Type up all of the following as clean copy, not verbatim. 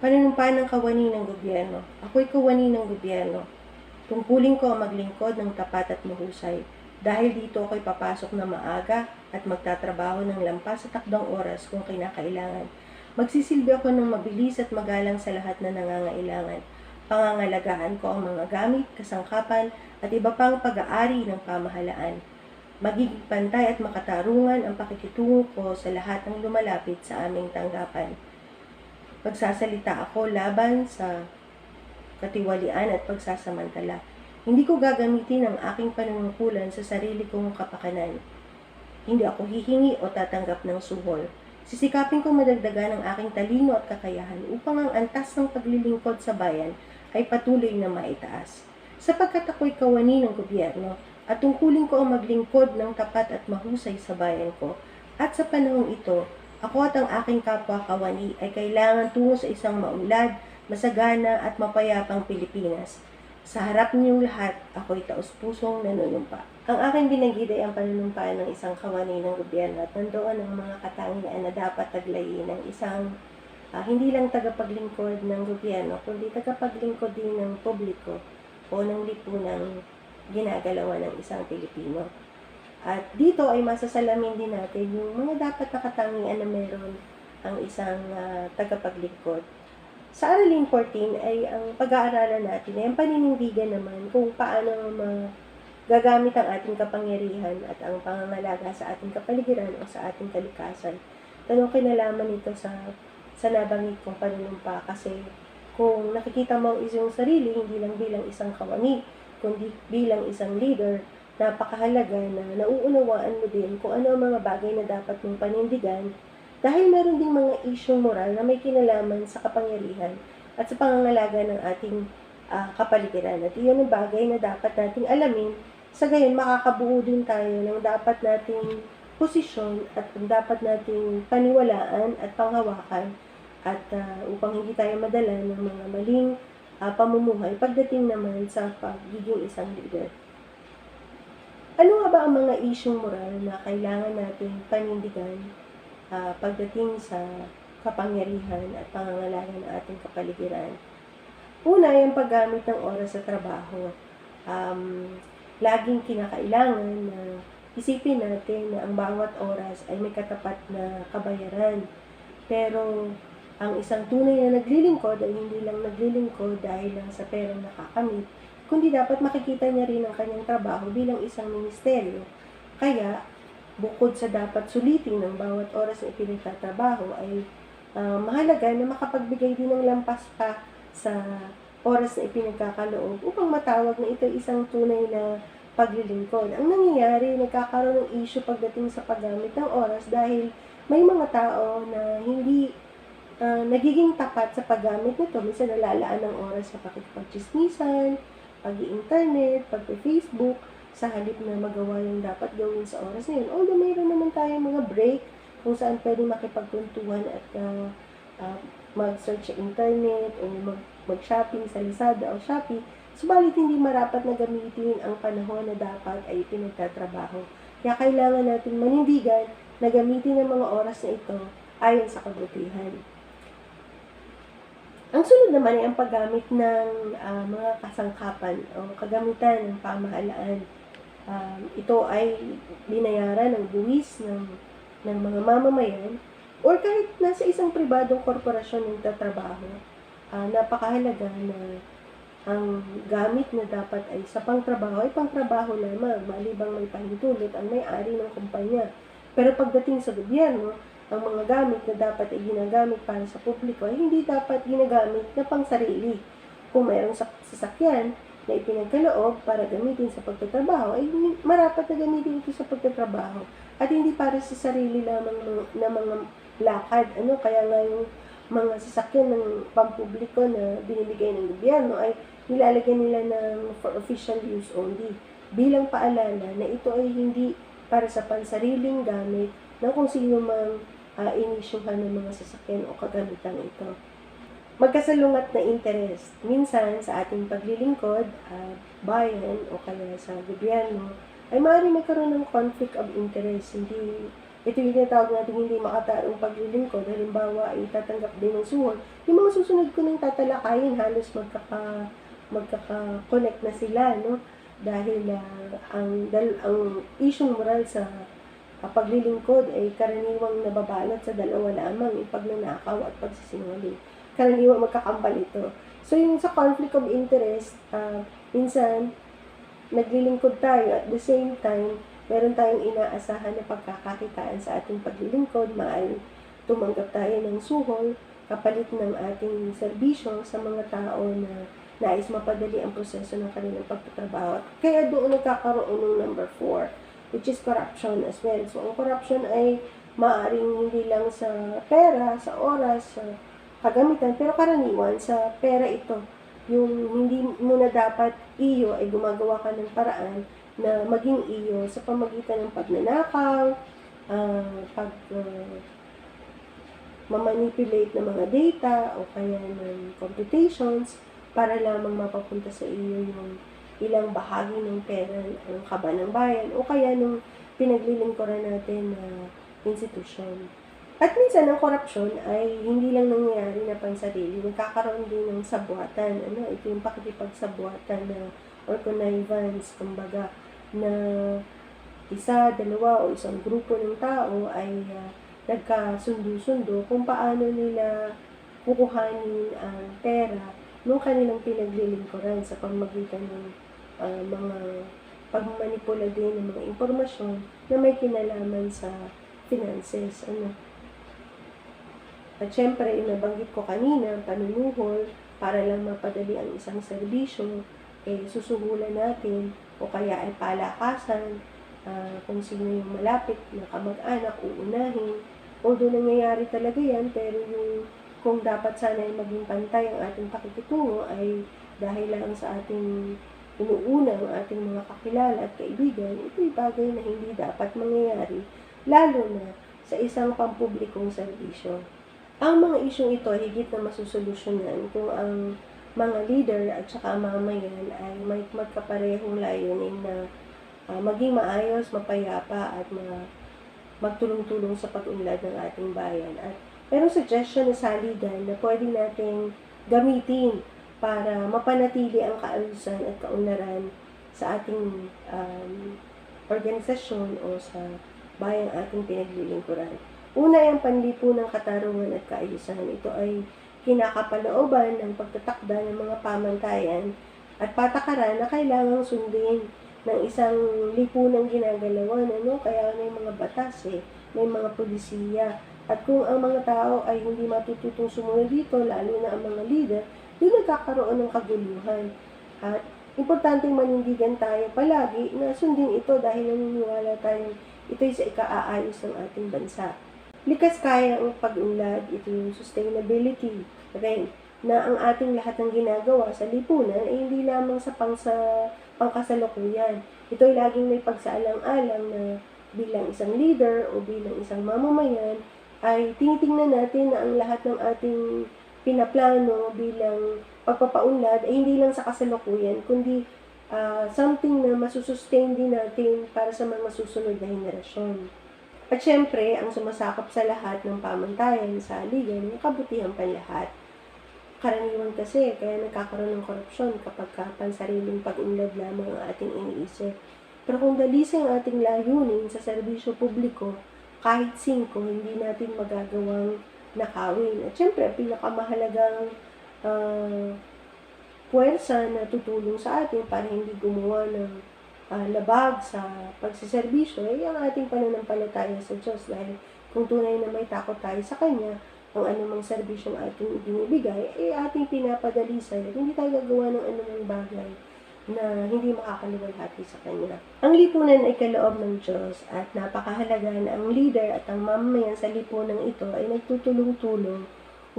Panunumpa ng kawani ng gobyerno. Ako'y kawani ng gobyerno. Tungkulin ko ang maglingkod ng tapat at mahusay. Dahil dito ako'y papasok na maaga at magtatrabaho ng lampas sa takdang oras kung kinakailangan. Magsisilbi ako ng mabilis at magalang sa lahat na nangangailangan. Pangangalagaan ko ang mga gamit, kasangkapan at iba pang pag-aari ng pamahalaan. Magiging pantay at makatarungan ang pakikitungo ko sa lahat ng lumalapit sa aming tanggapan. Magsasalita ako laban sa katiwalian at pagsasamantala. Hindi ko gagamitin ang aking panunungkulan sa sarili kong kapakanan. Hindi ako hihingi o tatanggap ng suhol. Sisikapin kong madagdagan ang aking talino at kakayahan upang ang antas ng paglilingkod sa bayan ay patuloy na maitaas. Sapagkat ako'y kawani ng gobyerno at tungkulin ko ang maglingkod ng tapat at mahusay sa bayan ko. At sa panahong ito, ako at ang aking kapwa kawani ay kailangan tungo sa isang maunlad, masagana at mapayapang Pilipinas. Sa harap niyong lahat, ako'y taus-pusong nanunumpa. Ang aking binanggit ay ang panunumpaan ng isang kawani ng gobyerno at nandoon ang mga katangian na dapat taglayin ng isang hindi lang tagapaglingkod ng gobyerno, kundi tagapaglingkod din ng publiko o ng lipunang ginagalawan ng isang Pilipino. At dito ay masasalamin din natin yung mga dapat na katangian na meron ang isang tagapaglingkod. Sa Aralin 14 ay ang pag-aaralan natin ay ang paninindigan naman kung paano gagamit ang ating kapangyarihan at ang pangangalaga sa ating kapaligiran o sa ating kalikasan. Tanong kinalaman nito sa nabanggit kong panunumpa kasi kung nakikita mo ang iyong sarili, hindi lang bilang isang kawani, kundi bilang isang leader, napakahalaga na nauunawaan mo din kung ano ang mga bagay na dapat mong panindigan dahil meron ding mga isyong moral na may kinalaman sa kapangyarihan at sa pangangalaga ng ating kapaligiran. At iyon ang bagay na dapat nating alamin, sa gayon makakabuo din tayo ng dapat nating posisyon at dapat nating paniwalaan at panghawakan at upang hindi tayo madala ng mga maling pamumuhay pagdating naman sa pagiging isang leader. Ano nga ba ang mga isyong moral na kailangan nating panindigan pagdating sa kapangyarihan at pangangalaga ng ating kapaligiran? Una, yung paggamit ng oras sa trabaho. Laging kinakailangan na isipin natin na ang bawat oras ay may katapat na kabayaran. Pero ang isang tunay na naglilingkod ay hindi lang naglilingkod dahil lang sa perang nakakamit, kundi dapat makikita niya rin ang kanyang trabaho bilang isang ministeryo. Kaya, bukod sa dapat sulitin ng bawat oras na ipinagtatrabaho, ay mahalaga na makapagbigay din ng lampas pa sa oras na ipinagkakaloob upang matawag na ito isang tunay na paglilingkod. Ang nangyayari, nagkakaroon ng issue pagdating sa paggamit ng oras dahil may mga tao na hindi nagiging tapat sa paggamit nito. Minsan nalalaan ng oras sa pakikipagchismisan, pag-i-internet, pag-Facebook, sa halip na magawa yung dapat gawin sa oras na yun. Although mayroon naman tayong mga break kung saan pwede makipagkwentuhan at mag-search sa internet o mag-shopping sa Lazada o Shopee, subalit hindi marapat na gamitin ang panahon na dapat ay pinagtatrabaho. Kaya kailangan natin manindigan na gamitin ang mga oras na ito ayon sa kabutihan. Ang sunod naman ay ang paggamit ng mga kasangkapan o kagamitan ng pamahalaan. Ito ay binayaran ng buwis ng mga mamamayan or kahit nasa isang pribadong korporasyon ng tatrabaho. Napakahalaga na ang gamit na dapat ay sa pangtrabaho ay pangtrabaho lamang, malibang may pahintulot ang may-ari ng kumpanya. Pero pagdating sa gobyerno, ang mga gamit na dapat ay ginagamit para sa publiko ay hindi dapat ginagamit na pang sarili. Kung mayroong sasakyan na ipinagkaloob para gamitin sa pagtatrabaho, ay marapat na gamitin ito sa pagtatrabaho at hindi para sa sarili lamang na mga lakad. Kaya nga yung mga sasakyan ng pampubliko na binibigay ng gobyerno ay nilalagyan nila ng for official use only. Bilang paalala na ito ay hindi para sa pansariling gamit ng kung sino mang inisyuhan ng mga sasakyan o kagamitan ito. Magkasalungat na interest. Minsan sa ating paglilingkod, bayan o kaya sa gobyerno, ay maaaring magkaroon ng conflict of interest. Hindi ito yung tinatawag natin hindi makataong paglilingkod, halimbawa ay tatanggap din ng suhol, yung mga susunod ko ng tatalakayin halos magkaka-connect na sila, no? Dahil ang isyung moral sa paglilingkod ay karaniwang nababalot sa dalawa lamang, yung pagnanakaw at pagsisinungaling. Karaniwang magkakambal ito. So yung sa conflict of interest, minsan naglilingkod tayo at the same time, meron tayong inaasahan na pagkakakitaan sa ating paglilingkod, maaaring tumanggap tayo ng suhol, kapalit ng ating serbisyo sa mga tao na nais mapadali ang proseso ng kanilang pagtatrabaho. Kaya doon nagkakaroon ng number 4, which is corruption as well. So, ang corruption ay maaaring hindi lang sa pera, sa oras, sa kagamitan, pero karaniwan sa pera ito. Yung hindi mo na dapat iyo ay gumagawa ka ng paraan na maging iyo sa pamagitan ng pagnanakaw, mamanipulate ng mga data o kaya ng computations para lamang mapapunta sa iyo yung ilang bahagi ng pera ng kaba ng bayan o kaya nung pinaglilingkuran natin na institusyon. At minsan, ang korupsyon ay hindi lang nangyayari na pansarili, nagkakaroon din ng sabuatan. Ito yung pakikipagsabuatan na or connivance, kumbaga, na isa, dalawa o isang grupo ng tao ay nagkasundo-sundo kung paano nila kukuhanin ang pera nung kanilang pinaglilingkuran sa pamagitan ng mga pagmanipula din ng mga impormasyon na may kinalaman sa finances. At syempre, nabanggit ko kanina, panunuhol para lang mapadali ang isang serbisyo, susuhulan natin o kaya ay palakasan, kung sino yung malapit na kamag-anak, uunahin. Although nangyayari talaga yan, pero kung dapat sana ay maging pantay ang ating pakikitungo ay dahil lang sa ating inuuna ang ating mga kakilala at kaibigan, ito'y bagay na hindi dapat mangyayari, lalo na sa isang pampublikong serbisyo. Ang mga isyong ito higit na masusolusyonan kung ang mga leader at saka mamayan ay may magkaparehong layunin na maging maayos, mapayapa at magtulong-tulong sa pag-unlad ng ating bayan. At merong suggestion na saligan na pwede nating gamitin para mapanatili ang kaayusan at kaunlaran sa ating organisasyon o sa bayang ating pinaglilingkuran. Una ay ang panlipunang katarungan at kaayusan. Ito ay kinakapalooban ng pagtatakda ng mga pamantayan at patakaran na kailangang sundin ng isang lipunang ginagalawan. Kaya may mga batas, may mga pulisiya. At kung ang mga tao ay hindi matututong sumunod dito, lalo na ang mga leader, doon nagkakaroon ng kaguluhan. At importanteng manindigan tayo palagi na sundin ito dahil naniniwala tayo ito'y sa ikaaayos ng ating bansa. Likas kaya ang pag-unlad, ito yung sustainability rin, na ang ating lahat ng ginagawa sa lipunan ay hindi lamang sa pangkasalukuyan. Ito ay laging may pagsaalang-alang na bilang isang leader o bilang isang mamamayan ay tinitingnan natin na ang lahat ng ating pinaplano bilang pagpapaunlad ay hindi lang sa kasalukuyan, kundi something na masusustain din natin para sa mga susunod na henerasyon. At syempre, ang sumasakop sa lahat ng pamantayan sa ligan, yung kabutihan panlahat. Karaniwan kasi, kaya nagkakaroon ng korupsyon kapag pansariling pag-unlad lamang ang ating iniisip. Pero kung dalisay ang ating layunin sa serbisyo publiko, kahit 5, hindi natin magagawang nakawin. At syempre, pinakamahalagang puwersa na tutulong sa atin para hindi gumawa ng labag sa pagsiservisyo ay ang ating pananampalataya sa Diyos, dahil kung tunay na may takot tayo sa Kanya, ang anumang serbisyong ating binibigay ay ating pinapadalisay at hindi tayo gagawa ng anumang bagay na hindi makakaliwalhati sa Kanya. Ang lipunan ay kaloob ng Diyos at napakahalaga na ang leader at ang mamamayan sa lipunan ito ay nagtutulong-tulong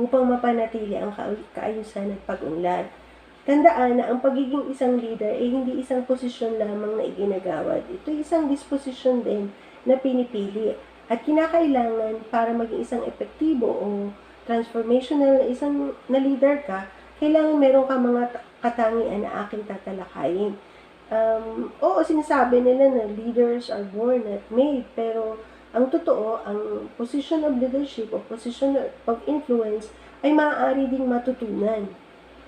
upang mapanatili ang kaayusan at pag-unlad. Tandaan na ang pagiging isang leader ay hindi isang posisyon lamang na iginagawad. Ito ay isang disposisyon din na pinipili at kinakailangan para maging isang epektibo o transformational na leader ka, kailangan meron ka mga katangian na aking tatalakayin. Oo, sinasabi nila na leaders are born not made, pero Ang totoo, ang position of leadership o position of influence ay maaari ding matutunan.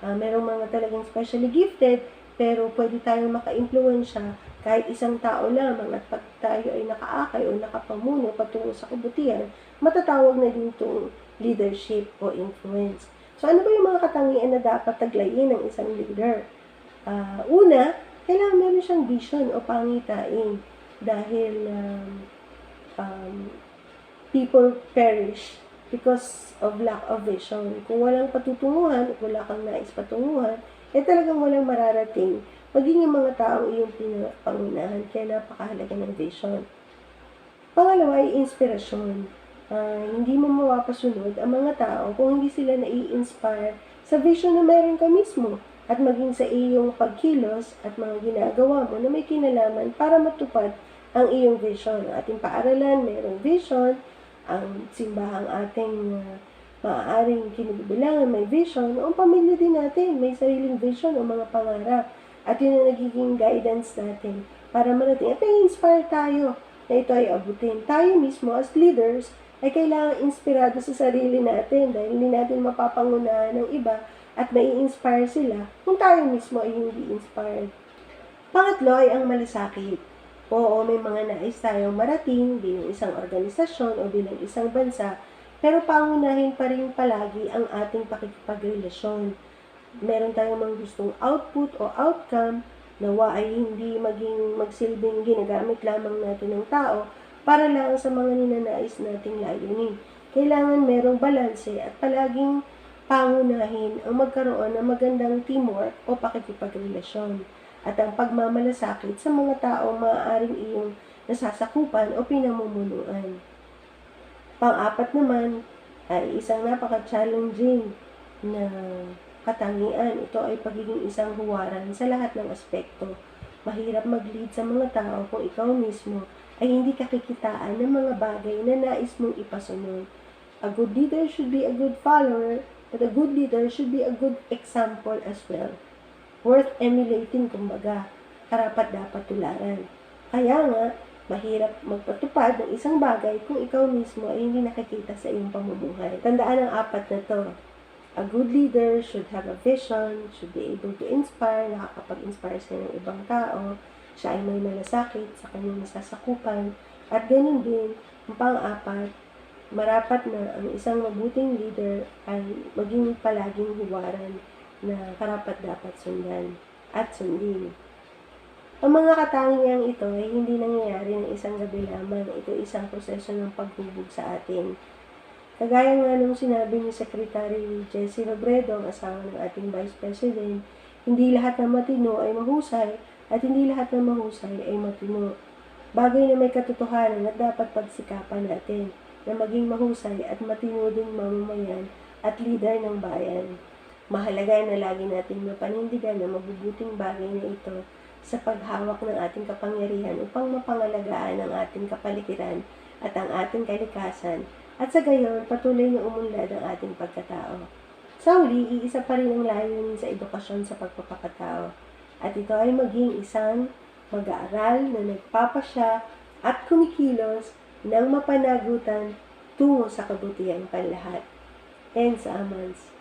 Merong mga talagang specially gifted, pero pwede tayong maka-impluwensya kahit isang tao lamang at pag tayo ay nakaakay o nakapamuno patungo sa kabutihan, matatawag na din itong leadership o influence. So ano ba yung mga katangian na dapat taglayin ng isang leader? Una, kailangan meron siyang vision o pangitain dahil people perish because of lack of vision. Kung walang patutunguhan, wala kang nais patunguhan, talagang walang mararating. Maging yung mga taong iyong pinapangunahan, kaya napakahalaga ng vision. Pangalawa ay inspirasyon. Hindi mo mapapasunod ang mga tao kung hindi sila nai-inspire sa vision na meron ka mismo at maging sa iyong pagkilos at mga ginagawa mo na may kinalaman para matupad ang iyong vision. Ang ating paaralan, mayroong vision. Ang simbahang ating maaaring kinubilangan, may vision. Ang pamilya din natin, may sariling vision o mga pangarap. At yun ang nagiging guidance natin para marating. At i-inspire tayo na ito ay abutin. Tayo mismo as leaders ay kailangan inspirado sa sarili natin dahil hindi natin mapapangunahan ng iba at mai-inspire sila kung tayo mismo ay hindi inspired. Pangatlo ay ang malasakit. Oo, may mga nais tayong marating bilang isang organisasyon o bilang isang bansa, pero pangunahin pa rin palagi ang ating pakikipagrelasyon. Meron tayong mga gustong output o outcome, nawa ay hindi magsilbing ginagamit lamang natin ng tao para lang sa mga ninanais nating layunin. Kailangan merong balanse at palaging pangunahin ang magkaroon ng magandang teamwork o pakikipagrelasyon at ang pagmamalasakit sa mga taong maaaring iyong nasasakupan o pinamumunuan. Pang-apat naman ay isang napaka-challenging na katangian. Ito ay pagiging isang huwaran sa lahat ng aspekto. Mahirap mag-lead sa mga tao kung ikaw mismo ay hindi kakikitaan ng mga bagay na nais mong ipasunod. A good leader should be a good follower, but a good leader should be a good example as well. Worth emulating, kumbaga, karapat dapat tularan. Kaya nga, mahirap magpatupad ng isang bagay kung ikaw mismo ay hindi nakikita sa iyong pamumuhay. Tandaan ang apat na to. A good leader should have a vision, should be able to inspire, nakakapag-inspire sa ng ibang tao, siya ay may malasakit sa kanyang nasasakupan, at ganun din, ang pang-apat, marapat na ang isang mabuting leader ay maging palaging huwaran na karapat dapat sundan at sundin. Ang mga katangiang ito ay hindi nangyayari ng isang gabi lamang. Ito ay isang proseso ng paghubog sa atin. Kagaya nga nung sinabi ni Secretary Jessie Robredo, ang asawa ng ating Vice President, hindi lahat ng matino ay mahusay at hindi lahat ng mahusay ay matino. Bagay na may katotohanan at dapat pagsikapan natin na maging mahusay at matino ding mamamayan at leader ng bayan. Mahalaga na lagi nating mapanindigan na mabubuting bagay na ito sa paghawak ng ating kapangyarihan upang mapangalagaan ang ating kapaligiran at ang ating kalikasan at sa gayon patuloy na umunlad ang ating pagkatao. Sa huli, iisa pa rin ang layunin sa edukasyon sa pagpapakatao at ito ay maging isang mag-aaral na nagpapasya at kumikilos ng mapanagutan tungo sa kabutihan panlahat. Hence, Amans.